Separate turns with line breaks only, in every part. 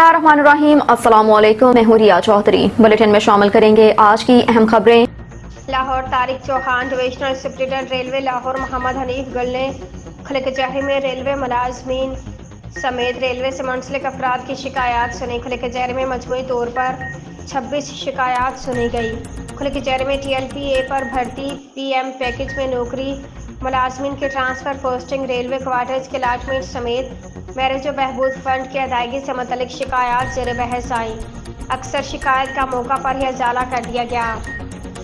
बिस्मिल्लाहिर्रहमानिर्रहीम। अस्सलामुअलैकुम। मैं हूं रिया चौधरी। बुलेटिन में शामिल करेंगे आज की अहम खबरें।
Lahore Tariq Chauhan divisional superintendent railway Lahore Mohammad Hanif Gul ने खलिकजहरी में रेलवे मुलाजमीन समेत रेलवे से मुंसलिक अफराद की शिकायत सुनी। खलिकजहरी में मजमूई तौर पर 26 शिकायत सुनी गई। खलिकजहरी में TLPA पर भर्ती, PM पैकेज में नौकरी, मुलाजमीन के ट्रांसफ़र, पोस्टिंग, रेलवे क्वार्टर्स के अलाटमेंट समेत मैरिज और बहबूद फंड की अदायगी से मुतल्लिक शिकायत ज़ेर बहस आई। अक्सर शिकायत का मौका पर ही अजाला कर दिया गया,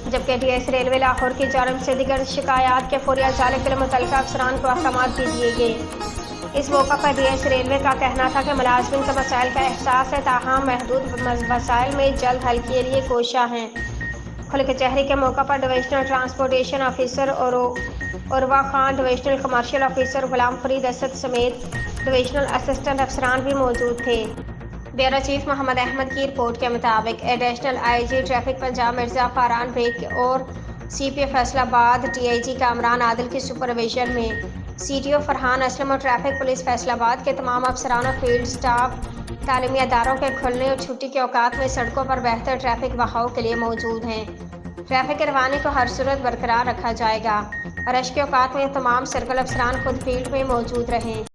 जबकि DS रेलवे लाहौर की जानिब से दीगर शिकायत के फौरी अजाले के लिए मुतल्लिका अफसरान को अहकाम भी दिए गए। इस मौका पर DS रेलवे का कहना था कि मुलाजमीन के मसाइल का एहसास है, ताहम महदूद मसाइल में जल्द हल के लिए कोशा हैं। खलिकजहरी के मौका पर डिविजनल ट्रांसपोर्टेशन ऑफिसर और Urwa Khan, divisional commercial officer Ghulam Farid Asad समेत डिविजनल असिस्टेंट अफसरान भी मौजूद थे। ब्यूरो चीफ मोहम्मद अहमद की रिपोर्ट के मुताबिक additional IG traffic Punjab Mirza Faran Baig और CPA फैसलाबाद DIG कामरान आदिल की सुपरविजन में CTO फरहान असलम और ट्रैफिक पुलिस फैसलाबाद के तमाम अफसरान और फील्ड स्टाफ तालीमी अदारों के खुलने और छुट्टी के औकात में सड़कों पर बेहतर ट्रैफिक बहाव के लिए मौजूद हैं। ट्रैफिक की रवानी को हर सूरत बरकरार रखा जाएगा। रश के औकात में तमाम सर्कल अफसरान खुद फील्ड में मौजूद रहें।